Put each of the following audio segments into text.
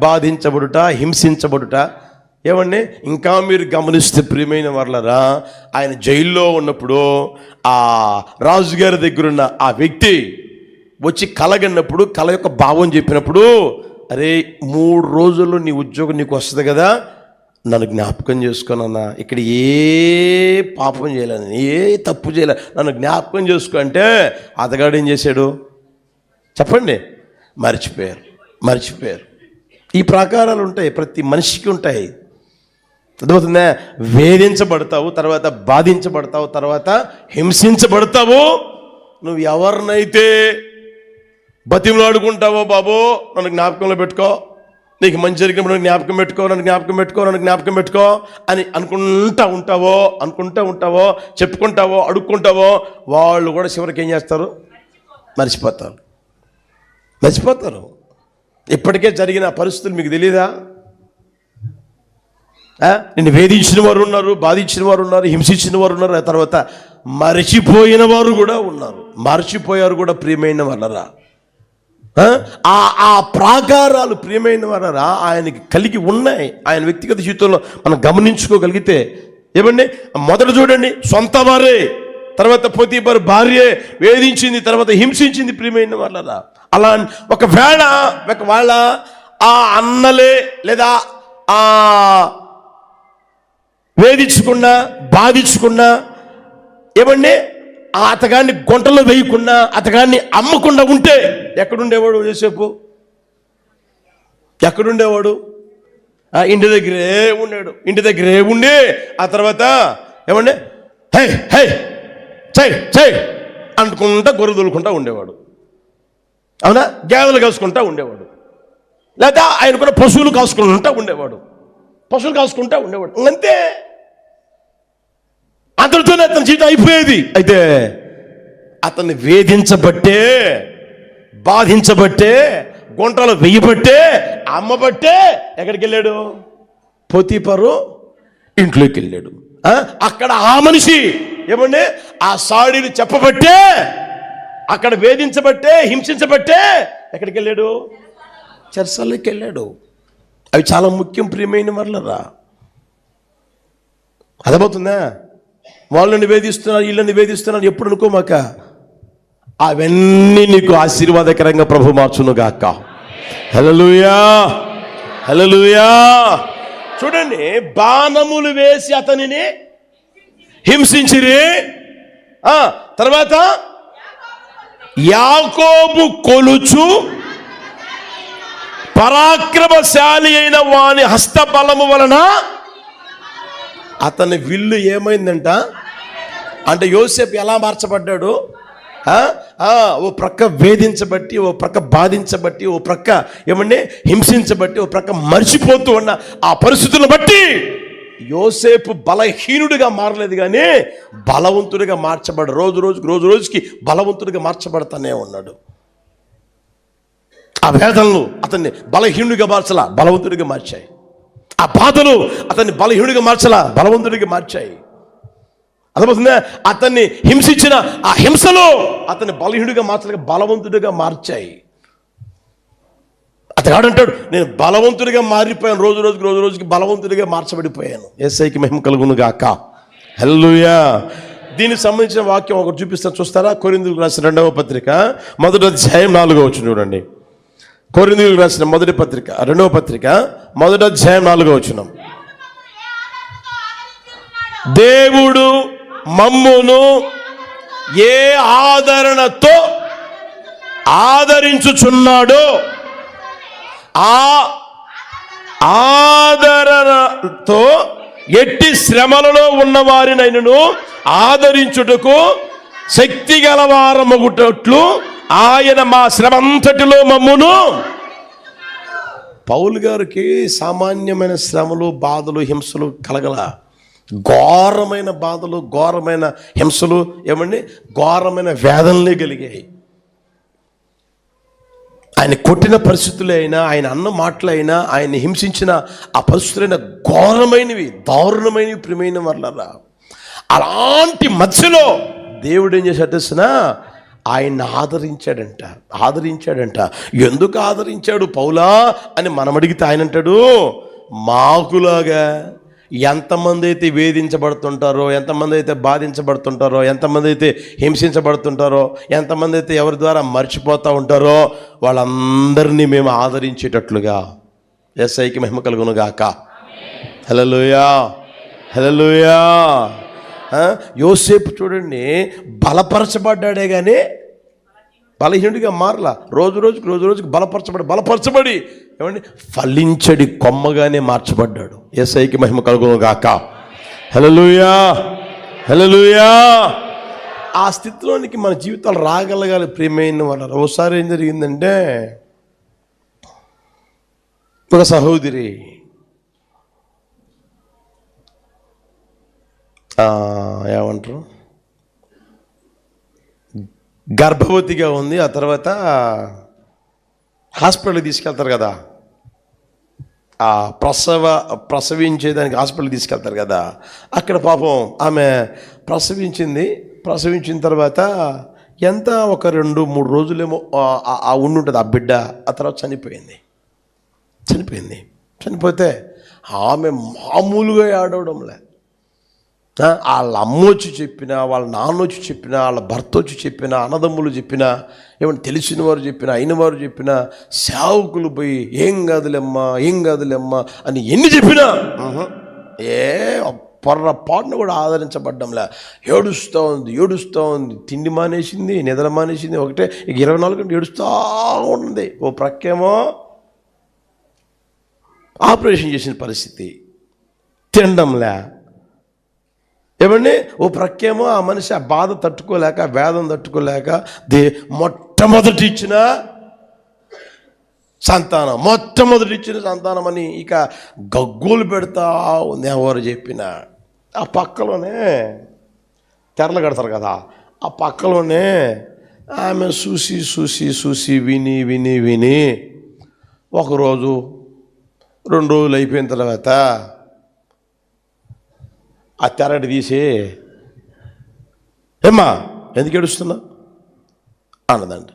బాధించబడుట, హింసించబడుట. ఏమండి, ఇంకా మీరు గమనిస్తే ప్రియమైన వాళ్ళరా, ఆయన జైల్లో ఉన్నప్పుడు ఆ రాజుగారి దగ్గరున్న ఆ వ్యక్తి వచ్చి కలగన్నప్పుడు, కళ యొక్క భావం చెప్పినప్పుడు, అరే 3 రోజుల్లో నీ ఉద్యోగం నీకు వస్తుంది కదా, నన్ను జ్ఞాపకం చేసుకోనన్నా, ఇక్కడ ఏ పాపం చేయలేను, ఏ తప్పు చేయలే, నన్ను జ్ఞాపకం చేసుకో అంటే అతగాడు ఏం చేశాడు చెప్పండి? మర్చిపోయారు. ఈ ప్రాకారాలు ఉంటాయి, ప్రతి మనిషికి ఉంటాయి. అర్థమవుతుందా? వేధించబడతావు, తర్వాత బాధించబడతావు, తర్వాత హింసించబడతావు. నువ్వు ఎవరినైతే బతిమలాడుకుంటావో, బాబో నన్ను జ్ఞాపకంలో పెట్టుకో, నీకు మంచి జరిగినప్పుడు నన్ను జ్ఞాపకం పెట్టుకో అని అనుకుంటూ ఉంటావో, చెప్పుకుంటావో, అడుక్కుంటావో, వాళ్ళు కూడా చివరికి ఏం చేస్తారు? మర్చిపోతారు. ఇప్పటికే జరిగిన పరిస్థితులు మీకు తెలీదా? నిన్ను వేధించిన వారు ఉన్నారు, బాధించిన వారు ఉన్నారు, హింసించిన వారు ఉన్నారు, ఆ తర్వాత మరచిపోయిన వారు కూడా ఉన్నారు. మరచిపోయారు కూడా ప్రియమైన వాళ్ళరా. ఆ ప్రాకారాలు ప్రియమైన వాళ్ళరా ఆయనకి కలిగి ఉన్నాయి. ఆయన వ్యక్తిగత జీవితంలో మనం గమనించుకోగలిగితే ఏమండి, మొదట చూడండి, సొంత వారే, తర్వాత పోతీఫరు భార్యే వేధించింది, తర్వాత హింసించింది ప్రియమైన వాళ్ళరా. అలా ఒకవేళ ఆ అన్నలే లేదా ఆ వేధించుకున్నా, బాధించుకున్నా, ఏమండి ఆ అతగాన్ని గుంటలో వేయకుండా, అతగాన్ని అమ్మకుండా ఉంటే ఎక్కడుండేవాడు యోసేపు? ఎక్కడుండేవాడు? ఇంటి దగ్గరే ఉండి ఆ తర్వాత ఏమండి హై చై అనుకుంటా గొర్రె దొలుకుంటా ఉండేవాడు. అవునా? గేదెలు కాసుకుంటా ఉండేవాడు, లేదా ఆయన కూడా పశువులు కాసుకుంటా ఉండేవాడు. అంతే. అతనితోనే అతని జీవితం అయిపోయేది. అయితే అతన్ని వేధించబట్టే, బాధించబట్టే, గుంటలో వెయ్యబట్టే, అమ్మబట్టే ఎక్కడికి వెళ్ళాడు? పోతీఫరు ఇంట్లోకి వెళ్ళాడు. అక్కడ ఆ మనిషి ఏమండి ఆ సాడీలు చెప్పబట్టే, అక్కడ వేధించబట్టే, హింసించబట్టే ఎక్కడికి వెళ్ళాడు? చెరసాలకి వెళ్ళాడు. అవి చాలా ముఖ్యం ప్రియమైన వాళ్ళరా. అర్థమవుతుందా? వాళ్ళని వేధిస్తున్నారు, వీళ్ళని వేధిస్తున్నారు ఎప్పుడు అనుకోమాక. అవన్నీ నీకు ఆశీర్వాదకరంగా ప్రభు మార్చును గాక. హల్లెలూయా. చూడండి, బాణములు వేసి అతనిని హింసించిరి. తర్వాత యాకోబు కొలుచు పరాక్రమశాలి అయిన వాని హస్తబలము వలన అతని విల్లు ఏమైందంట అంటే, యోసేపు ఎలా మార్చబడ్డాడు? ఓ ప్రక్క వేధించబట్టి, ఓ ప్రక్క బాధించబట్టి, ఓ ప్రక్క ఏమండి హింసించబట్టి, ఓ ప్రక్క మర్చిపోతూ ఉన్న ఆ పరిస్థితులను బట్టి యోసేపు బలహీనుడిగా మారలేదు, కానీ బలవంతుడిగా మార్చబడ్డాడు. రోజు రోజుకి బలవంతుడిగా మార్చబడతానే ఉన్నాడు. ఆ వేదనలు అతన్ని బలహీనుడిగా మార్చలా, బలవంతుడిగా మార్చాయి. ఆ బాధలు అతన్ని బలహీనుడిగా మార్చలా, బలవంతుడిగా మార్చాయి. అర్థమవుతుందా? అతన్ని హింసించిన ఆ హింసలు అతన్ని బలహీనుడిగా మార్చలేక బలవంతుడిగా మార్చాయి. అతగాడు అంటాడు, నేను బలవంతుడిగా మారిపోయాను, రోజు రోజుకి బలవంతుడిగా మార్చబడిపోయాను. యేసయ్యకి మహిమ కలుగును గాక. హల్లెలూయా. దీనికి సంబంధించిన వాక్యం ఒకటి చూపిస్తాను, చూస్తారా? కొరింథీయులకు రాసిన 2వ పత్రిక 1వ అధ్యాయం 4వ వచనం చూడండి. కొరింథీయులకు రాసిన 2వ పత్రిక 1వ అధ్యాయం 4వ వచనం. దేవుడు మమ్మును ఏ ఆదరణతో ఆదరించుచున్నాడో ఆ ఆదరణతో ఎట్టి శ్రమలలో ఉన్న వారినైనను ఆదరించుటకు శక్తి గలవారమగుటట్లు ఆయన మా శ్రమంతటిలో మమ్మును. పౌలు గారికి సామాన్యమైన శ్రమలు, బాధలు, హింసలు కలగల. ఘోరమైన బాధలు, ఘోరమైన హింసలు, ఏమండి ఘోరమైన వేదనలే కలిగాయి. ఆయన కొట్టిన పరిస్థితులే అయినా, ఆయన అన్న మాటలైనా, ఆయన హింసించిన ఆ పరిస్థితులైనా ఘోరమైనవి, దారుణమైనవి ప్రియమైన వాళ్ళరా. అలాంటి మధ్యలో దేవుడు ఏం చేశాడు తెలిసిన? ఆయన్ని ఆదరించాడంట. ఎందుకు ఆదరించాడు పౌలా అని మనం అడిగితే ఆయన అంటాడు, మాకులాగా ఎంతమంది అయితే వేధించబడుతుంటారో, ఎంతమంది అయితే బాధించబడుతుంటారో, ఎంతమంది అయితే హింసించబడుతుంటారో, ఎంతమంది అయితే ఎవరి ద్వారా మర్చిపోతూ ఉంటారో వాళ్ళందరినీ మేము ఆదరించేటట్లుగా యేసయ్యకి మహిమ కలుగును గాక. హల్లెలూయా, హల్లెలూయా. యోసేపు చూడండి, బలపరచబడ్డాడే కానీ బలహీనుడిగా మారలా. రోజు రోజుకి బలపరచబడి ఏమండి ఫలించడి కొమ్మగానే మార్చబడ్డాడు. యేసయ్యకి మహిమ కలుగును గాక. హల్లెలూయా, హల్లెలూయా. ఆ స్థితిలోనికి మన జీవితాలు రాగలగాలి ప్రియమైన వాళ్ళ. ఒకసారి ఏం జరిగిందంటే, ఒక సహోదరి ఏమంటారు గర్భవతిగా ఉంది. ఆ తర్వాత హాస్పిటల్కి తీసుకెళ్తారు కదా, ఆ ప్రసవించేదానికి హాస్పిటల్కి తీసుకెళ్తారు కదా. అక్కడ పాపం ఆమె ప్రసవించిన తర్వాత ఎంత ఒక 2-3 రోజులేమో ఉండుంటుంది ఆ బిడ్డ. ఆ తర్వాత చనిపోతే ఆమె మామూలుగా ఏడవడంలే. వాళ్ళ అమ్మ వచ్చి చెప్పినా, వాళ్ళ నాన్న వచ్చి చెప్పినా, వాళ్ళ భర్త వచ్చి చెప్పినా, అన్నదమ్ములు చెప్పినా, ఏమన్నా తెలిసిన వారు చెప్పినా, అయిన వారు చెప్పినా, సేవకులు పోయి ఏం కాదులేమ్మా అని ఎన్ని చెప్పినా పొర్రపాటును కూడా ఆదరించబడ్డంలే. ఏడుస్తూ ఉంది. తిండి మానేసింది, నిద్ర మానేసింది. ఒకటే 24 గంటలు ఏడుస్తూ ఉంది. ఓ ప్రక్కేమో ఆపరేషన్ చేసిన పరిస్థితి, తినడంలే. ఏమండి ఓ ప్రక్కేమో ఆ మనిషి ఆ బాధ తట్టుకోలేక, వేదన తట్టుకోలేక మొట్టమొదటి ఇచ్చిన సంతానం అని ఇక గగ్గోలు పెడతా ఉంది. ఎవరు చెప్పినా ఆ పక్కలోనే తెరలు కడతారు కదా, ఆ పక్కలోనే ఆమె చూసి విని ఒకరోజు 2 రోజులు అయిపోయిన తర్వాత ఆ తెరటి తీసి, ఏమ్మా ఎందుకు ఏడుస్తున్నా అన్నదంట.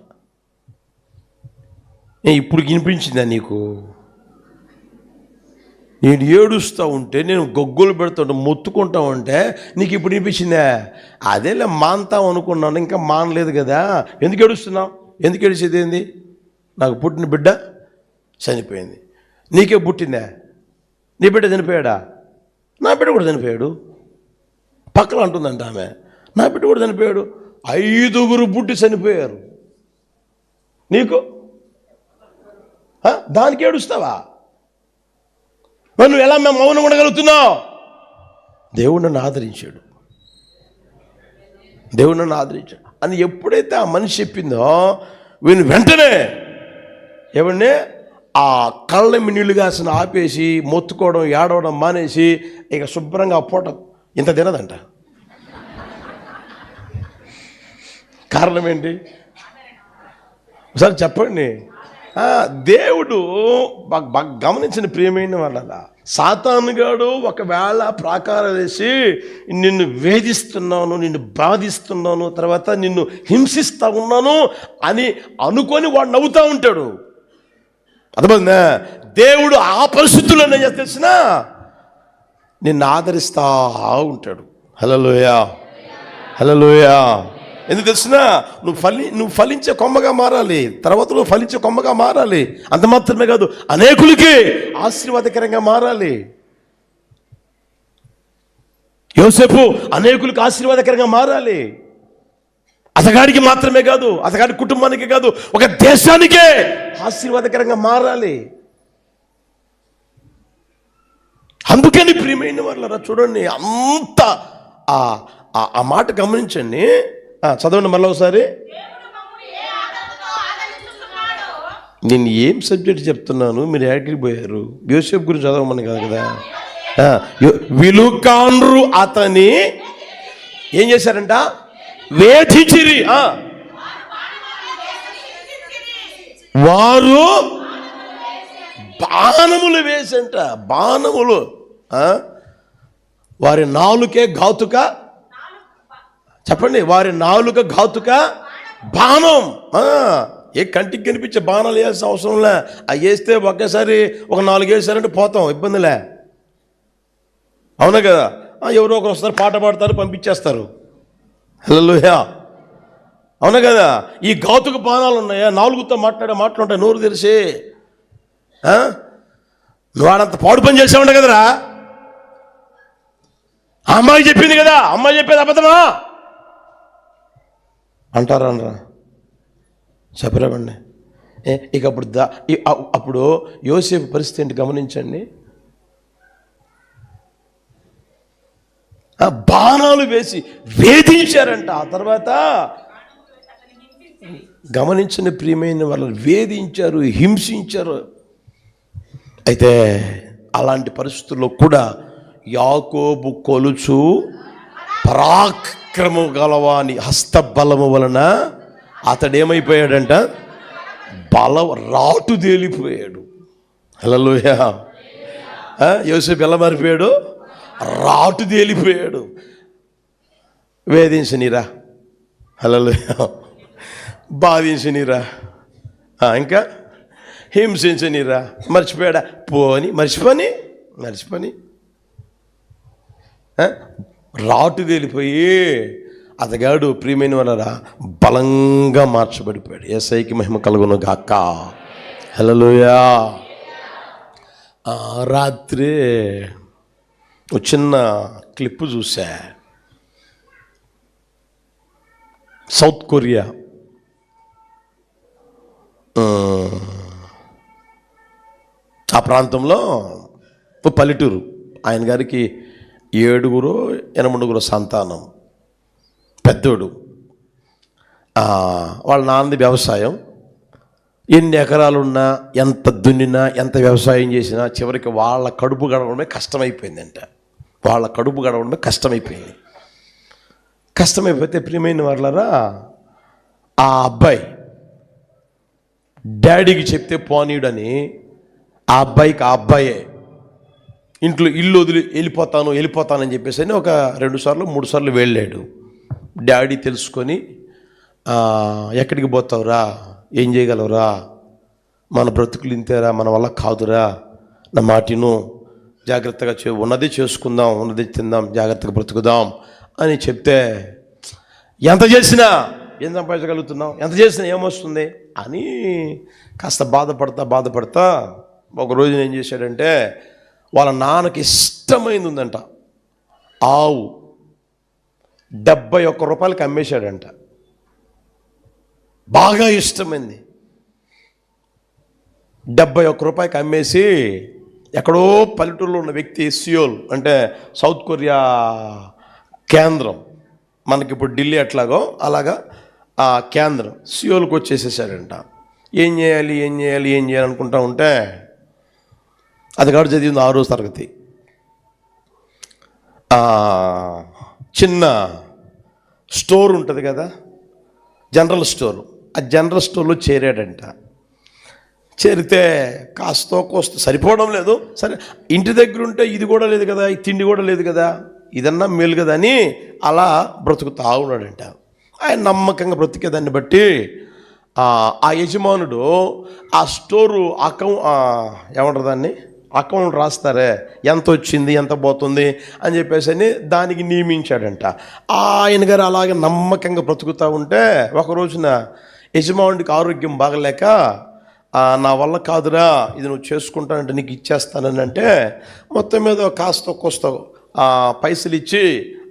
ఇప్పుడు వినిపించిందా నీకు? నేను ఏడుస్తూ ఉంటే, నేను గొగ్గోలు పెడుతుంటే, మొత్తుకుంటా ఉంటే నీకు ఇప్పుడు వినిపించిందా? అదేలే మాన్తాం అనుకున్నాను, ఇంకా మానలేదు కదా. ఎందుకు ఏడుస్తున్నావు? ఎందుకు ఏడిచేది ఏంది? నాకు పుట్టిన బిడ్డ చనిపోయింది. నీకే పుట్టిందా? నీ బిడ్డ చనిపోయాడా? నా బిడ్డ కూడా చనిపోయాడు. పక్కన అంటుందంట ఆమె, నా బిడ్డ కూడా చనిపోయాడు. 5 పుట్టి చనిపోయారు. నీకు దానికి ఏడుస్తావా? నువ్వు ఎలా మేము మౌనం ఉండగలుగుతున్నావు? దేవుడు నన్ను ఆదరించాడు అని ఎప్పుడైతే ఆ మనిషి చెప్పిందో, వీళ్ళు వెంటనే ఏమండి ఆ కళ్ళ నీళ్లు కాసిన ఆపేసి, మొత్తుకోవడం, ఏడవడం మానేసి ఇక శుభ్రంగా పూట ఇంత తినదంట. కారణం ఏంటి ఒకసారి చెప్పండి. దేవుడు బాగా గమనించిన ప్రియమైన వాళ్ళ, సాతానుగాడు ఒకవేళ ప్రాకారం వేసి నిన్ను వేధిస్తున్నాను, నిన్ను బాధిస్తున్నాను, తర్వాత నిన్ను హింసిస్తూ ఉన్నాను అని అనుకొని వాడు నవ్వుతూ ఉంటాడు. అర్థమైందా? దేవుడు ఆ పరిస్థితుల్లో ఏం చేస్తా తెలిసినా నిన్ను ఆదరిస్తూ ఉంటాడు. హల్లెలూయా, హల్లెలూయా. ఎందుకు తెలిసినా నువ్వు ఫలించే కొమ్మగా మారాలి. తర్వాత నువ్వు ఫలించే కొమ్మగా మారాలి. అంత మాత్రమే కాదు, అనేకులకి ఆశీర్వాదకరంగా మారాలి. యోసేపు అనేకులకు ఆశీర్వాదకరంగా మారాలి. అతగాడికి మాత్రమే కాదు, అతగాడి కుటుంబానికి కాదు, ఒక దేశానికే ఆశీర్వాదకరంగా మారాలి. అందుకని ప్రియమైన వాళ్ళరా చూడండి, అంత ఆ మాట గమనించండి. చదవండి మళ్ళీ ఒకసారి. నేను ఏం సబ్జెక్ట్ చెప్తున్నాను, మీరు ఎక్కడికి పోయారు? యోసేపు గురించి చదవమని కాదు కదా. విలుకాండ్రు అతని ఏం చేశారంట? వేధించిరి. వారు బాణములు వేసంట. బాణములు వారి నాలుకే ఘాతుక. చెప్పండి, వారి నాలుక ఘాతుక బాణం. ఏ కంటికి కనిపించే బాణాలు వేయాల్సిన అవసరంలే. అవి వేస్తే ఒకేసారి ఒక 4 వేసారంటే పోతాం, ఇబ్బందిలే. అవునా కదా? ఎవరో ఒకరు వస్తారు, పాట పాడతారు, పంపించేస్తారు. హల్లెలూయా. అవునా కదా? ఈ ఘాతుకు బాణాలు ఉన్నాయా? 4తో మాట్లాడే మాటలు ఉంటాయి, నోరు తెరిచి. నువ్వు ఆడంత పాడు పని చేసావుంట కదరా. అమ్మాయి చెప్పింది కదా, అమ్మాయి చెప్పేది అబద్ధమా అంటారా? అనరా? చెప్పలేమండి. ఇక అప్పుడు యోసేపు పరిస్థితి ఏంటి గమనించండి. బాణాలు వేసి వేధించారంట. ఆ తర్వాత గమనించిన ప్రియమైన వాళ్ళని వేధించారు, హింసించారు. అయితే అలాంటి పరిస్థితుల్లో కూడా యాకోబు కొలుచు పరాక్రమం గలవాని హస్తబలము వలన అతడేమైపోయాడంట? రాటు తేలిపోయాడు. హల్లెలూయా. యోసేపు ఎలా మారిపోయాడు? రాటు తేలిపోయాడు. వేధించనిరా, హల్లెలూయా, బాధించనిరా, ఇంకా హింసించనిరా, మర్చిపోయాడా? మర్చిపోని రాటు తేలిపోయి అతగాడు ప్రియమైన వాళ్ళరా బలంగా మార్చబడిపోయాడు. యేసయ్యకి మహిమ కలుగును గాక. హల్లెలూయా. రాత్రి ఒక చిన్న క్లిప్పు చూసా. సౌత్ కొరియా ఆ ప్రాంతంలో ఒక పల్లెటూరు. ఆయన గారికి 7 సంతానం, పెద్దోడు. వాళ్ళ నాన్నది వ్యవసాయం. ఎన్ని ఎకరాలున్నా, ఎంత దున్నినా, ఎంత వ్యవసాయం చేసినా చివరికి వాళ్ళ కడుపు గడవడమే కష్టమైపోయిందంట. కష్టమైపోతే ప్రియమైన వాళ్ళరా ఆ అబ్బాయి డాడీకి చెప్తే పోనీడని ఆ అబ్బాయే ఇల్లు వదిలి వెళ్ళిపోతానని చెప్పేసి అని ఒక 2 సార్లు 3 సార్లు వెళ్ళాడు. డాడీ తెలుసుకొని, ఎక్కడికి పోతావురా, ఏం చేయగలవురా, మన బ్రతుకులు ఇంతేరా, మన వల్ల కాదురా, నా మాటిను, జాగ్రత్తగా ఉన్నది చేసుకుందాం, ఉన్నది తిందాం, జాగ్రత్తగా బ్రతుకుదాం అని చెప్తే, ఎంత చేసినా ఏం సంపాదించగలుగుతున్నాం, ఎంత చేసినా ఏమొస్తుంది అని కాస్త బాధపడతా ఒక రోజున ఏం చేశాడంటే, వాళ్ళ నాన్నకి ఇష్టమైంది ఉందంట, ఆవు 71 రూపాయలకి అమ్మేశాడంట. బాగా ఇష్టమైంది. 71 రూపాయలకి అమ్మేసి ఎక్కడో పల్లెటూరులో ఉన్న వ్యక్తి, సియోల్ అంటే సౌత్ కొరియా కేంద్రం, మనకి ఇప్పుడు ఢిల్లీ ఎట్లాగో అలాగా ఆ కేంద్రం సియోల్కి వచ్చేసేసాడంట. ఏం చేయాలి అనుకుంటా ఉంటే, అది కాదు చదివింది 6వ తరగతి. చిన్న స్టోర్ ఉంటుంది కదా, జనరల్ స్టోర్, ఆ జనరల్ స్టోర్లో చేరాడంట. చేరితే కాస్తో కోస్త సరిపోవడం లేదు. సరే, ఇంటి దగ్గర ఉంటే ఇది కూడా లేదు కదా, ఈ తిండి కూడా లేదు కదా, ఇదన్నా మేలు కదా అని అలా బ్రతుకుతా ఉన్నాడంట. ఆయన నమ్మకంగా బ్రతికేదాన్ని బట్టి ఆ యజమానుడు ఆ స్టోరు ఏమంటారు దాన్ని, అకౌంట్ రాస్తారే, ఎంత వచ్చింది, ఎంత పోతుంది అని చెప్పేసి అని దానికి నియమించాడంట. ఆయన గారు అలాగే నమ్మకంగా బ్రతుకుతూ ఉంటే ఒక రోజున యజమానుడికి ఆరోగ్యం బాగలేక, నా వల్ల కాదురా, ఇది నువ్వు చేసుకుంటానంటే నీకు ఇచ్చేస్తానని అంటే, మొత్తం మీద కాస్త కోస్త పైసలు ఇచ్చి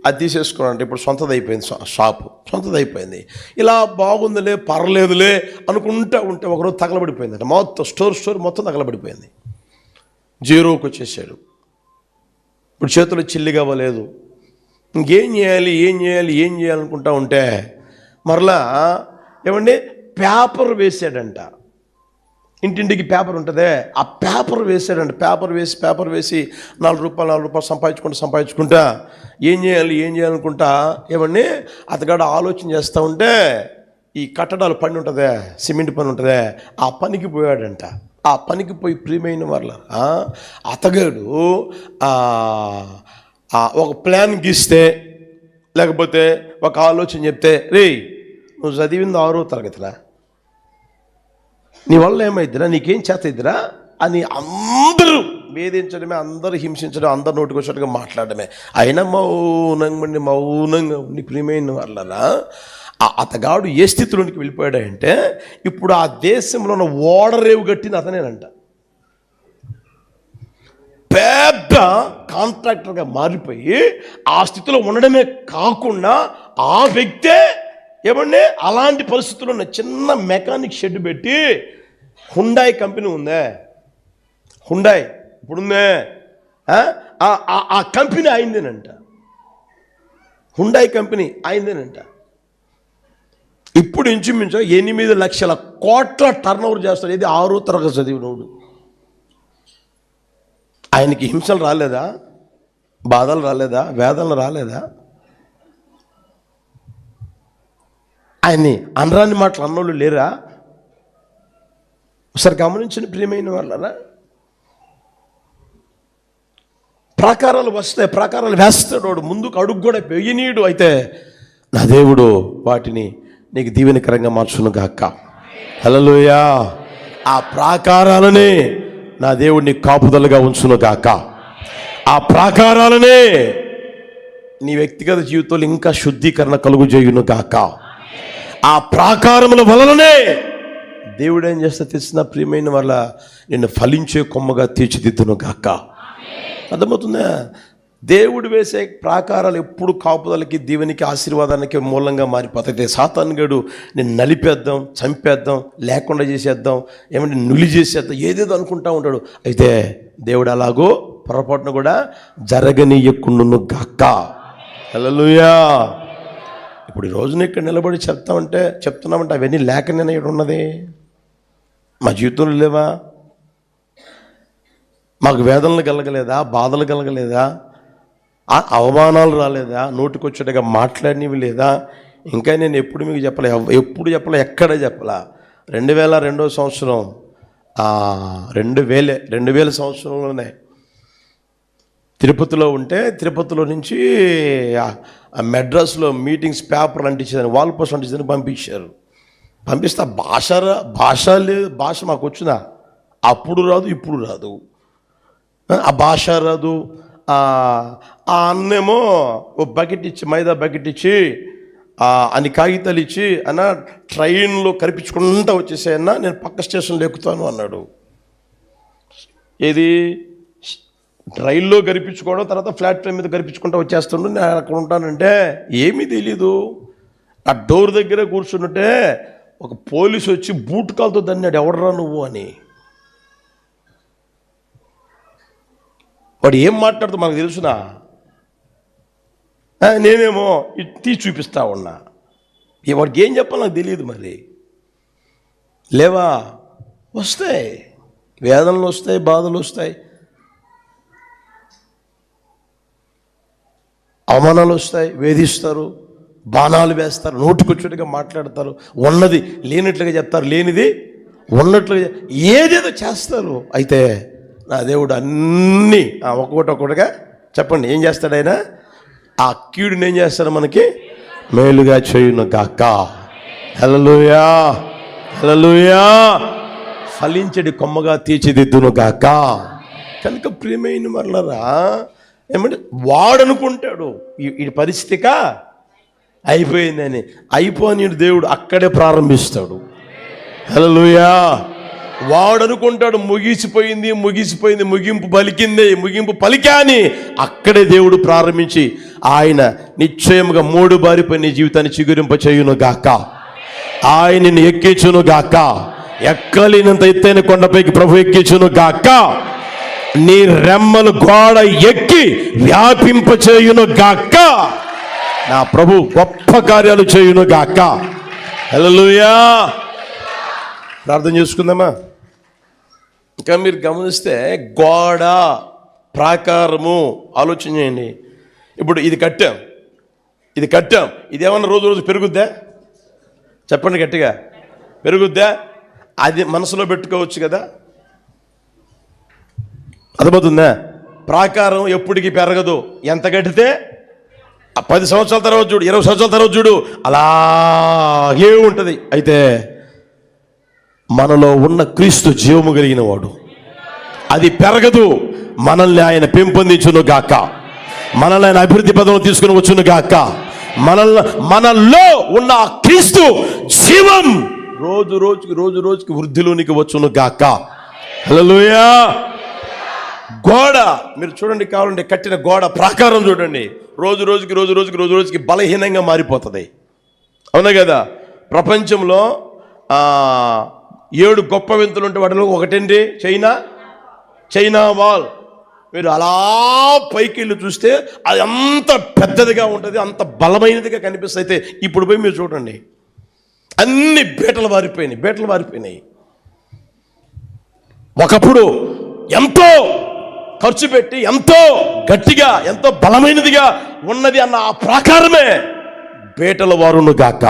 అది తీసేసుకున్నాడంటే ఇప్పుడు సొంతదైపోయింది, షాపు సొంతదైపోయింది. ఇలా బాగుందిలే, పర్లేదులే అనుకుంటా ఉంటే ఒకరోజు తగలబడిపోయిందంట. మొత్తం స్టోర్ మొత్తం తగలబడిపోయింది. జీరోకి వచ్చేసాడు. ఇప్పుడు చేతులు చిల్లిగా అవ్వలేదు. ఇంకేం చేయాలి అనుకుంటా ఉంటే మరలా ఏమండి పేపర్ వేసాడంట. ఇంటింటికి పేపర్ ఉంటుందే, ఆ పేపర్ వేసాడంట. పేపర్ వేసి 4 రూపాయలు సంపాదించుకుంటా ఏం చేయాలి అనుకుంటా ఏమండి అతగాడు ఆలోచన చేస్తూ ఉంటే, ఈ కట్టడాలు పని ఉంటుందే, సిమెంట్ పని ఉంటుందే, ఆ పనికి పోయాడంట. ఆ పనికి పోయి ప్రియమైన వాళ్ళ అతగాడు ఒక ప్లాన్ గీస్తే, లేకపోతే ఒక ఆలోచన చెప్తే, రే నువ్వు చదివింది 6వ తరగతిలా, నీ వల్ల ఏమైద్దిరా, నీకేం చేతయిద్దిరా అని అందరూ వేధించడమే, అందరూ హింసించడం, అందరు నోటికి వచ్చినట్టుగా మాట్లాడమే. అయినా మౌనంగా ఉండి ప్రియమైన వాళ్ళరా అతగాడు ఏ స్థితిలోనికి వెళ్ళిపోయాడంటే ఇప్పుడు ఆ దేశంలో ఉన్న ఓడరేవు కట్టింది అతనేనంట. పెద్ద కాంట్రాక్టర్గా మారిపోయి ఆ స్థితిలో ఉండడమే కాకుండా ఆ వ్యక్తే ఏమండి అలాంటి పరిస్థితుల్లో ఉన్న చిన్న మెకానిక్ షెడ్ పెట్టి హుండాయ్ కంపెనీ ఉందే, హుండాయ్ ఇప్పుడుందే, ఆ కంపెనీ అయిందేనంట. హుండాయ్ కంపెనీ అయిందేనంట. ఇప్పుడు ఇంచుమించు 8 లక్షల కోట్ల టర్నోవర్ చేస్తాడు. ఇది 6వ తరగతి చదివినోడు. ఆయనకి హింసలు రాలేదా, బాధలు రాలేదా, వేదనలు రాలేదా? ఆయన్ని అనరాని మాటలు అన్నోళ్ళు లేరా? ఒకసారి గమనించిన ప్రియమైన వాళ్ళరా, ప్రాకారాలు వస్తాయి, ప్రాకారాలు వేస్తాడు వాడు, ముందుకు అడుగు కూడా వెయ్యనీయుడు. అయితే నా దేవుడు వాటిని నీకు దీవెనకరంగా మార్చును గాక. హల్లెలూయా. ఆ ప్రాకారాలనే నా దేవుడు నీకు కాపుదలుగా ఉంచును గాక. ఆ ప్రాకారాలనే నీ వ్యక్తిగత జీవితంలో ఇంకా శుద్ధీకరణ కలుగు చేయును గాక. ఆ ప్రాకారముల వలననే దేవుడు ఏం చేస్తే తెలిసిన ప్రియమైన వాళ్ళ నిన్ను ఫలించే కొమ్మగా తీర్చిదిద్దును గాక. అర్థమవుతుందా? దేవుడు వేసే ప్రాకారాలు ఎప్పుడు కాపుదలకి, దీవెనికి, ఆశీర్వాదానికి మూలంగా మారిపోతాయి. సాతానుగాడు నేను నలిపేద్దాం, చంపేద్దాం, లేకుండా చేసేద్దాం, ఏమంటే నులి చేసేద్దాం, ఏదేదో అనుకుంటా ఉంటాడు. అయితే దేవుడు అలాగో పొరపాటును కూడా జరగనీయకుండును గాక. హల్లెలూయా. ఇప్పుడు ఈ రోజున ఇక్కడ నిలబడి చెప్తున్నామంటే అవన్నీ లేక నేను ఇక్కడ ఉన్నది మా జీవితంలో లేవా? మాకు వేదనలు కలగలేదా, బాధలు కలగలేదా, అవమానాలు రాలేదా, నోటికొచ్చేట్టుగా మాట్లాడినవి లేదా? ఇంకా నేను ఎప్పుడు మీకు చెప్పలే, ఎక్కడ చెప్పలా. 2002వ సంవత్సరం 2000 సంవత్సరంలోనే తిరుపతిలో ఉంటే, తిరుపతిలో నుంచి మెడ్రాస్లో మీటింగ్స్ పేపర్లు అంటించేదాన్ని, వాల్ పోస్ట్ అంటించేదాన్ని పంపించారు. పంపిస్తే భాష మాకు వచ్చినా అప్పుడు రాదు, ఇప్పుడు రాదు. ఆ భాష రాదు. ఆ అన్నేమో ఓ బకెట్ ఇచ్చి, మైదా బకెట్ ఇచ్చి అని కాగితాలు ఇచ్చి, అన్న ట్రైన్లో కరిపించుకుంటూ వచ్చేసాయన్నా, నేను పక్క స్టేషన్లో ఎక్కుతాను అన్నాడు. ఏది రైల్లో గరిపించుకోవడం, తర్వాత ప్లాట్ఫామ్ మీద గరిపించుకుంటూ వచ్చేస్తుండే, నేను అక్కడ ఉంటానంటే ఏమీ తెలీదు. ఆ డోర్ దగ్గరే కూర్చున్నట్టే ఒక పోలీసు వచ్చి బూట్ కాలుతో దన్నాడు, ఎవడరా నువ్వు అని. వాడు ఏం మాట్లాడుతూ మనకు తెలుసునా? నేనేమో తీసి చూపిస్తా ఉన్నా. వాడికి ఏం చెప్పాలో నాకు తెలియదు. మరి లేవా, వస్తాయి వేదనలు, వస్తాయి బాధలు, వస్తాయి అవమానాలు, వస్తాయి వేధిస్తారు, బాణాలు వేస్తారు, నోటికొచ్చేట్టుగా మాట్లాడతారు, ఉన్నది లేనట్లుగా చెప్తారు, లేనిది ఉన్నట్లుగా ఏదేదో చేస్తారు. అయితే నా దేవుడు అన్నీ ఒక్కొక్కటిగా చెప్పండి ఏం చేస్తాడు ఆయన? ఆ కీడుని ఏం చేస్తాడు? మనకి మేలుగా చేయును గాక. హల్లెలూయా, హల్లెలూయా. ఫలించడి కొమ్మగా తీర్చిదిద్దును గాక. కనుక ప్రియమైన వాళ్ళరా, ఏమంటే వాడనుకుంటాడు ఈ పరిస్థితిగా అయిపోయిందని. అయిపోని దేవుడు అక్కడే ప్రారంభిస్తాడు. హల్లెలూయా. వాడనుకుంటాడు ముగిసిపోయింది, ముగింపు పలికా అని అక్కడే దేవుడు ప్రారంభించి ఆయన నిశ్చయముగా 3 బారిపై నీ జీవితాన్ని చిగురింప చేయును గాక. ఆయన నిన్ను ఎక్కించును గాక. ఎక్కలేనంత ఎత్తైన కొండపైకి ప్రభు ఎక్కించును గాక. నీ రెమ్మలు గోడ ఎక్కి వ్యాపింప చేయును గాక. నా ప్రభు గొప్ప కార్యాలు చేయును గాక. హల్లెలూయా. ప్రార్థన చేసుకుందామా? ఇంకా మీరు గమనిస్తే గోడ, ప్రాకారము ఆలోచన చేయండి. ఇప్పుడు ఇది కట్టాం, ఇది ఏమన్నా రోజు పెరుగుద్దా? చెప్పండి గట్టిగా, పెరుగుద్దా? అది మనసులో పెట్టుకోవచ్చు కదా. అర్థమవుతుందా? ప్రాకారం ఎప్పటికీ పెరగదు, ఎంత కట్టితే 10 సంవత్సరాల తర్వాత చూడు, 20 సంవత్సరాల తర్వాత చూడు, అలాగే ఉంటుంది. అయితే మనలో ఉన్న క్రీస్తు జీవము కలిగిన వాడు, అది పెరగదు. మనల్ని ఆయన పెంపొందించును గాక, మనల్ని ఆయన అభివృద్ధి పదవులు తీసుకుని వచ్చును గాక. మనలో ఉన్న ఆ క్రీస్తు జీవం రోజు రోజుకి వృద్ధిలోనికి వచ్చును గాక. హల్లెలూయా. గోడ మీరు చూడండి, కావాలంటే కట్టిన గోడ ప్రాకారం చూడండి, రోజు రోజుకి బలహీనంగా మారిపోతుంది. అవునా కదా? ప్రపంచంలో 7 గొప్ప వింతలు ఉంటే వాటిలో ఒకటేంటి? China wall. మీరు అలా పైకి వెళ్ళి చూస్తే అది అంత పెద్దదిగా ఉంటుంది, అంత బలమైనదిగా కనిపిస్తుంది. అయితే ఇప్పుడు పోయి మీరు చూడండి, అన్ని బేటలు వారిపోయినాయి. ఒకప్పుడు ఎంతో ఖర్చు పెట్టి ఎంతో గట్టిగా ఎంతో బలమైనదిగా ఉన్నది అన్న ఆ ప్రాకారమే బేటల వారును గాక.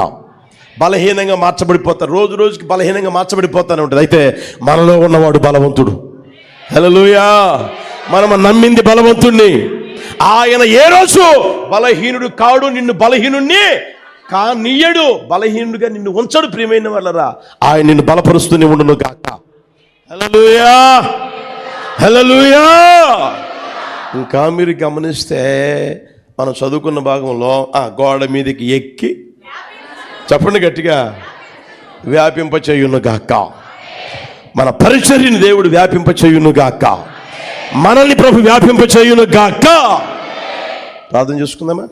బలహీనంగా మార్చబడిపోతారు, రోజుకి బలహీనంగా మార్చబడిపోతానే ఉంటుంది. అయితే మనలో ఉన్నవాడు బలవంతుడు. హల్లెలూయా. మనం నమ్మింది బలవంతుణ్ణి. ఆయన ఏ రోజు బలహీనుడు కాడు, నిన్ను బలహీనుణ్ణి కానీయడు, బలహీనుడిగా నిన్ను ఉంచడు. ప్రియమైన వాళ్ళరా, ఆయన నిన్ను బలపరుస్తూనే ఉండును గాక. హల్లెలూయా, హల్లెలూయా. ఇంకా మీరు గమనిస్తే మనం చదువుకున్న భాగంలో గోడ మీదకి ఎక్కి చెప్పండి గట్టిగా, వ్యాపింపచేయును గాక. మన పరిచర్యని దేవుడు వ్యాపింపచేయును గాక, మనల్ని ప్రభు వ్యాపింపచేయును గాక. ప్రార్థన చేసుకుందామా?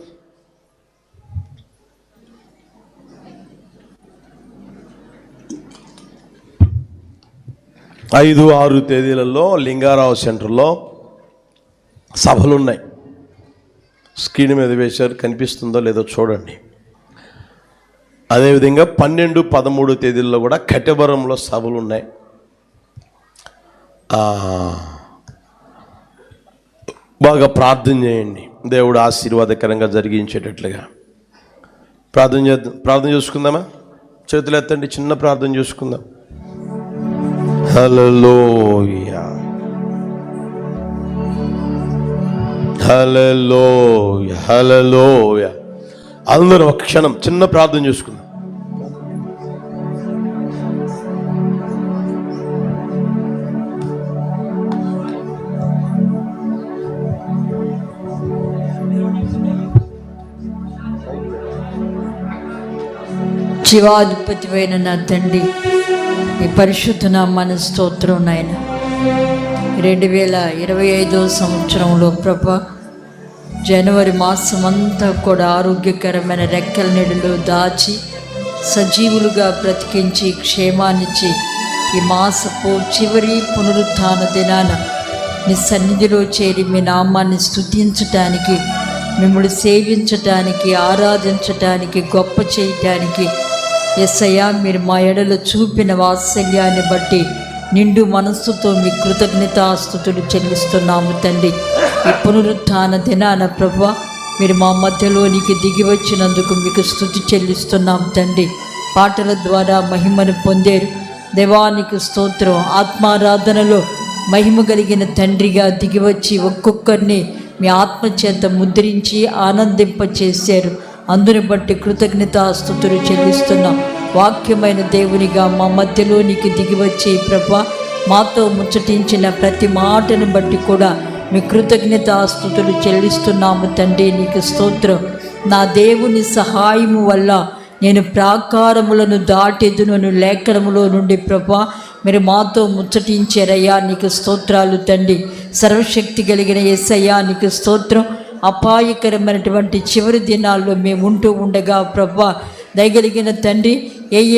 ఐదు 6 తేదీలలో లింగారావు సెంటర్లో సభలున్నాయి. స్క్రీన్ మీద వేశారు, కనిపిస్తుందో లేదో చూడండి. అదేవిధంగా 12, 13 తేదీల్లో కూడా కట్టెబరంలో సభలు ఉన్నాయి. బాగా ప్రార్థన చేయండి, దేవుడు ఆశీర్వాదకరంగా జరిగించేటట్లుగా ప్రార్థన చేసుకుందామా? చేతులు ఎత్తండి, చిన్న ప్రార్థన చేసుకుందాం. హల్లెలూయా, హల్లెలూయా, హల్లెలూయా. అందరూ ఒక క్షణం చిన్న ప్రార్థన చేసుకుందాం. జీవాధిపతివైన నా తండ్రి, ఈ పరిశుద్ధ నామానికి స్తోత్రం నాయన. 2025 సంవత్సరంలో ప్రభా, జనవరి మాసం అంతా కూడా ఆరోగ్యకరమైన రెక్కల నీడలో దాచి సజీవులుగా బ్రతికించి క్షేమాన్నిచ్చి ఈ మాసపు చివరి పునరుత్థాన దినాన నీ సన్నిధిలో చేరి మీ నామాన్ని స్తుతించటానికి, మిమ్మల్ని సేవించటానికి, ఆరాధించటానికి, గొప్ప చేయటానికి యేసయ్యా మీరు మా ఎడల చూపిన వాత్సల్యాన్ని బట్టి నిండు మనస్సుతో మీ కృతజ్ఞతాస్తుతులు చెల్లిస్తున్నాము తండ్రి. ఈ పునరుత్థాన దినాన ప్రభువా, మీరు మా మధ్యలోనికి దిగి వచ్చినందుకు మీకు స్తుతి చెల్లిస్తున్నాం తండ్రి. పాటల ద్వారా మహిమను పొందారు, దేవానికి స్తోత్రం. ఆత్మారాధనలో మహిమ కలిగిన తండ్రిగా దిగివచ్చి ఒక్కొక్కరిని మీ ఆత్మచేత ముద్రించి ఆనందింపచేశారు. అందుని బట్టి కృతజ్ఞతాస్తుతులు చెల్లిస్తున్నాం. వాక్యమైన దేవునిగా మా మధ్యలోనికి దిగివచ్చి ప్రభా, మాతో ముచ్చటించిన ప్రతి మాటను బట్టి కూడా మీ కృతజ్ఞతాస్తుతులు చెల్లిస్తున్నాము తండ్రి. నీకు స్తోత్రం. నా దేవుని సహాయము వల్ల నేను ప్రాకారములను దాటెదునను లేఖనములో నుండి ప్రభా మీరు మాతో ముచ్చటించారయ్యా. నీకు స్తోత్రాలు తండ్రి. సర్వశక్తి కలిగిన యేసయ్యా నీకు స్తోత్రం. అపాయకరమైనటువంటి చివరి దినాల్లో మేము ఉంటూ ఉండగా ప్రభా, దయగలిగిన తండ్రి,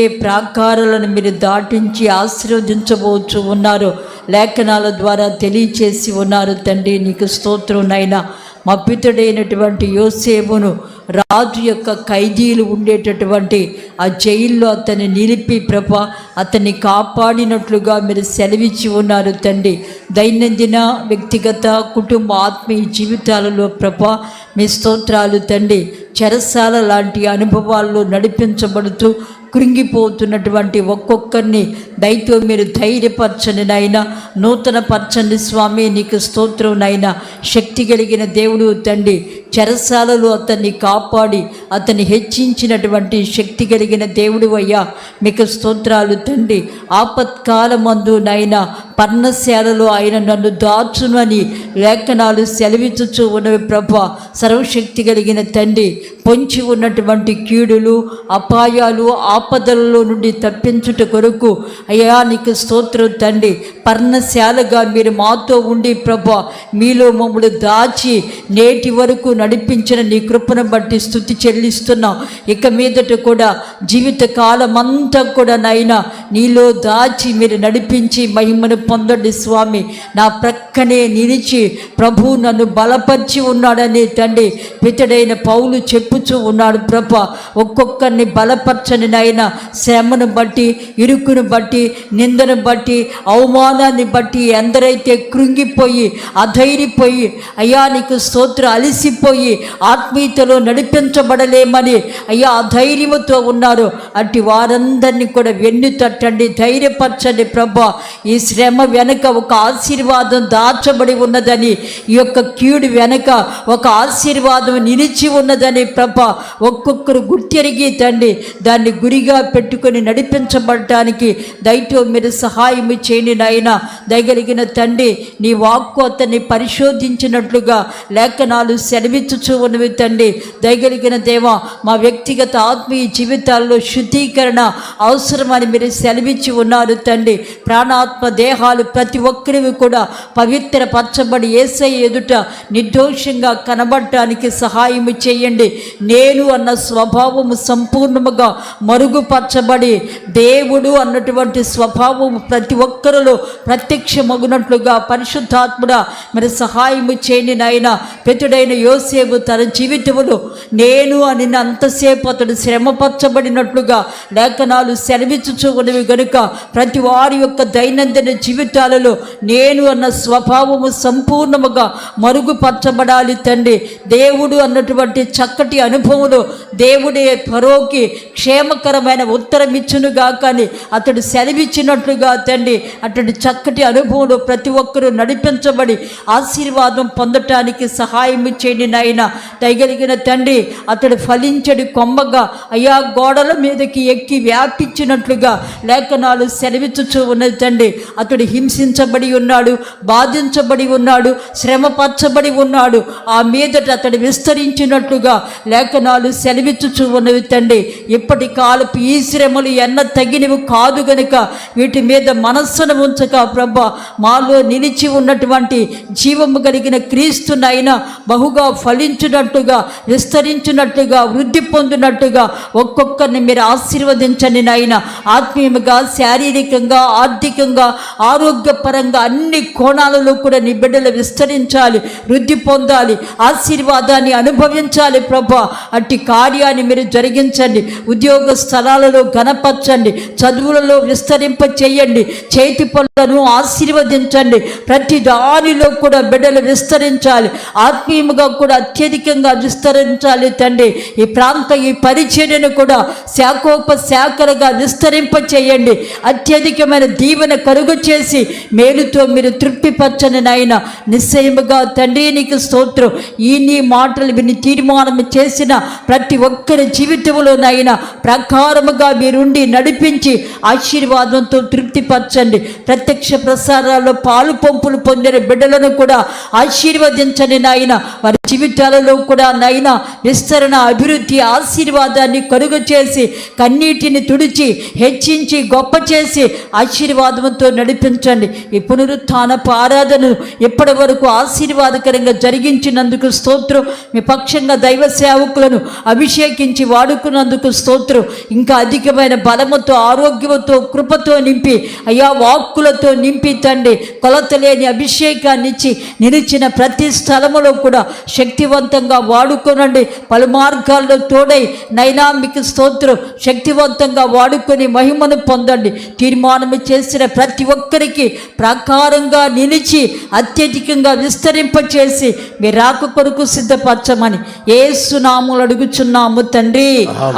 ఏ ప్రాకారాలను మీరు దాటించి ఆశీర్వదించబోచు ఉన్నారో లేఖనాల ద్వారా తెలియచేసి ఉన్నారు తండ్రి. నీకు స్తోత్రం నైనా. మా పితుడైనటువంటి యోసేపును రాజు యొక్క ఖైదీలు ఉండేటటువంటి ఆ జైల్లో అతన్ని నిలిపి ప్రభా అతన్ని కాపాడినట్లుగా మీరు సెలవిచ్చి ఉన్నారు తండ్రి. దైనందిన వ్యక్తిగత కుటుంబ ఆత్మీయ జీవితాలలో ప్రభా మీ స్తోత్రాలు తండ్రి. చెరసాల లాంటి అనుభవాల్లో నడిపించబడుతూ కృంగిపోతున్నటువంటి ఒక్కొక్కరిని దయతో మీరు ధైర్యపరచండి నాయన, నూతన పరచండి స్వామి. నీకు స్తోత్రం నాయన. శక్తి కలిగిన దేవుడు తండ్రి, చెరసాలలో అతన్ని కాపాడి అతన్ని హెచ్చించినటువంటి శక్తి కలిగిన దేవుడు అయ్యా, మీకు స్తోత్రాలు తండ్రి. ఆపత్కాలమందు నాయన పర్ణశాలలో ఆయన నన్ను దాచును అని లేఖనాలు సెలవిచ్చుచూ ఉన్నవి ప్రభా. సర్వశక్తి కలిగిన తండ్రి, పొంచి ఉన్నటువంటి కీడులు, అపాయాలు, ఆపదలలో నుండి తప్పించుట కొరకు అయ్యా నీకు స్తోత్రం తండ్రి. పర్ణశాలగా మీరు మాతో ఉండి ప్రభా, మీలో మమ్మల్ని దాచి నేటి వరకు నడిపించిన నీ కృపను బట్టి స్తుతి చెల్లిస్తున్నాం. ఇక మీదట కూడా జీవిత కాలం అంతా కూడా నాయనా నీలో దాచి మీరు నడిపించి మహిమను పొందండి స్వామి. నా ప్రక్కనే నిలిచి ప్రభు నన్ను బలపరిచి ఉన్నాడని తండ్రి పితడైన పౌలు చెప్పుచూ ఉన్నాడు ప్రభా. ఒక్కొక్కరిని బలపరచని నాయన, శ్రమను బట్టి, ఇరుకును బట్టి, నిందను బట్టి, అవమానాన్ని బట్టి ఎందరైతే కృంగిపోయి అధైర్యపోయి అయ్యా నీకు స్తోత్రం అలసిపోయి ఆత్మీయతలో నడిపించబడలేమని అయ్యా అధైర్యముతో ఉన్నారు, అట్టి వారందరినీ కూడా వెన్ను తట్టండి, ధైర్యపరచండి ప్రభా. ఈ శ్రమ వెనక ఒక ఆశీర్వాదం దాచబడి ఉన్నదని, ఈ యొక్క కీడు వెనక ఒక ఆశీర్వాదం నిలిచి ఉన్నదని ప్రభా ఒక్కొక్కరు గుర్తెరిగి తండ్రి దాన్ని గురిగా పెట్టుకొని నడిపించబడటానికి దయతో మీరు సహాయం చేయండి నాయన. దయగలిగిన తండ్రి, నీ వాక్కు అతన్ని పరిశోధించినట్లుగా లేఖనాలు సెలవిచ్చుచూ ఉన్నవి తండ్రి. దయగలిగిన దేవా, మా వ్యక్తిగత ఆత్మీయ జీవితాల్లో శుద్ధీకరణ అవసరమని మీరు సెలవిచ్చి ఉన్నారు తండ్రి. ప్రాణాత్మ దేహాలు ప్రతి ఒక్కరివి కూడా పవిత్రపరచబడి యేసయ్య ఎదుట నిర్దోషంగా కనబడటానికి సహాయం చేయండి. నేను అన్న స్వభావము సంపూర్ణముగా మరుగుపరచబడి దేవుడు అన్నటువంటి స్వభావము ప్రతి ఒక్కరిలో ప్రత్యక్షమగునట్లుగా పరిశుద్ధాత్ముడా మరి సహాయము చేయండి నాయన. పెతుడైన యోసేపు తన జీవితంలో నేను అని అంతసేపు అతడు శ్రమపరచబడినట్లుగా లేఖనాలు సెలవిచ్చుచూ ఉన్నవి గనుక ప్రతి వారి యొక్క దైనందిన జీవితాలలో నేను అన్న స్వభావము సంపూర్ణముగా మరుగుపరచబడాలి తండ్రి. దేవుడు అన్నటువంటి చక్కటి అనుభవంలో దేవుడే ఫరోకి క్షేమకరమైన ఉత్తరం ఇచ్చునుగా కానీ అతడు సెలవిచ్చినట్లుగా తండ్రి అతడి చక్కటి అనుభవంలో ప్రతి ఒక్కరూ నడిపించబడి ఆశీర్వాదం పొందటానికి సహాయం చేయండి నాయన. దయగలిగిన తండ్రి, అతడు ఫలించడి కొమ్మగా అయ్యా గోడల మీదకి ఎక్కి వ్యాపించినట్లుగా లేఖనాలు సెలవిచ్చుచూ ఉన్నది తండ్రి. అతడు హింసించబడి ఉన్నాడు, బాధించబడి ఉన్నాడు, శ్రమపరచబడి ఉన్నాడు. ఆ మీదట అతడు విస్తరించినట్లుగా లేఖనాలు సెలవిచ్చుచూ ఉన్నవి తండ్రి. ఇప్పటి కాలపు ఈ శ్రమలు ఎన్న తగినవి కాదు గనుక వీటి మీద మనస్సును ఉంచక ప్రభా, మాలో నిలిచి ఉన్నటువంటి జీవము కలిగిన క్రీస్తునైనా బహుగా ఫలించినట్టుగా, విస్తరించినట్టుగా, వృద్ధి పొందినట్టుగా ఒక్కొక్కరిని మీరు ఆశీర్వదించండి నాయన. ఆత్మీయంగా, శారీరకంగా, ఆర్థికంగా, ఆరోగ్యపరంగా అన్ని కోణాలలో కూడా నీ బిడ్డలు విస్తరించాలి, వృద్ధి పొందాలి, ఆశీర్వాదాన్ని అనుభవించాలి ప్రభా. అట్టి కార్యాన్ని మీరు జరిగించండి. ఉద్యోగ స్థలాలలో ఘనపరచండి, చదువులలో విస్తరింప చేయండి, చేతి పనులను ఆశీర్వదించండి. ప్రతి దానిలో కూడా బిడ్డలు విస్తరించాలి, ఆత్మీయముగా కూడా అత్యధికంగా విస్తరించాలి తండ్రి. ఈ ప్రాంత ఈ పరిచర్యను కూడా శాఖోపశాఖలుగా విస్తరింప చేయండి. అత్యధికమైన దీవెన కలుగు చేసి మేలుతో మీరు తృప్తిపరచని నాయన. నిశ్చయముగా తండ్రి నీకు స్తోత్రం. ఈ నీ మాటలు విని తీర్మానం చేసిన ప్రతి ఒక్కరి జీవితంలోనైనా ప్రకారముగా మీరుండి నడిపించి ఆశీర్వాదంతో తృప్తిపరచండి. ప్రత్యక్ష ప్రసారాల్లో పాలు పంపులు పొందిన బిడ్డలను కూడా ఆశీర్వదించండి నాయన. వారి జీవితాలలో కూడా నాయన విస్తరణ, అభివృద్ధి, ఆశీర్వాదాన్ని కలుగు చేసి కన్నీటిని తుడిచి హెచ్చించి గొప్ప చేసి ఆశీర్వాదంతో నడిపించండి. ఈ పునరుత్థానపు ఆరాధనను ఇప్పటి వరకు ఆశీర్వాదకరంగా జరిగించినందుకు స్తోత్రం. మీ పక్షంగా దైవ సేవకులను అభిషేకించి వాడుకున్నందుకు స్తోత్రం. ఇంకా అధికమైన బలముతో, ఆరోగ్యముతో, కృపతో నింపి అయ్యా వాక్కులతో నింపి తండ్రి కొలత లేని అభిషేకాన్ని ఇచ్చి నిలిచిన ప్రతి స్థలములో కూడా శక్తివంతంగా వాడుకోనండి. పలు మార్గాల్లో తోడై నైనా మీకు స్తోత్రం. శక్తివంతంగా వాడుకొని మహిమను పొందండి. తీర్మానము చేసిన ప్రతి ఒక్కరికి ప్రకారంగా నిలిచి అత్యధికంగా విస్తరింపచేసి మీ రాక కొరకు సిద్ధపరచమని యేసు నామములో అడుగుచున్నాము తండ్రి.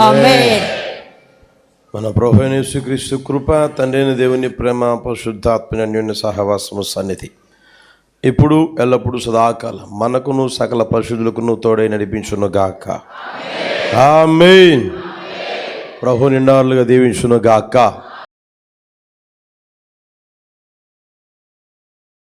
ఆమేన్. మన ప్రభువైన యేసుక్రీస్తు కృప, తండ్రి అయిన దేవుని ప్రేమ, పరిశుద్ధాత్మ అన్యోన్య సహవాసము సన్నిధి ఇప్పుడు ఎల్లప్పుడూ సదాకాలం మనకును సకల పరిశుద్ధులకును తోడై నడిపించును గాక. ఆమేన్. ప్రభు నిండారులుగా దీవించును గాక.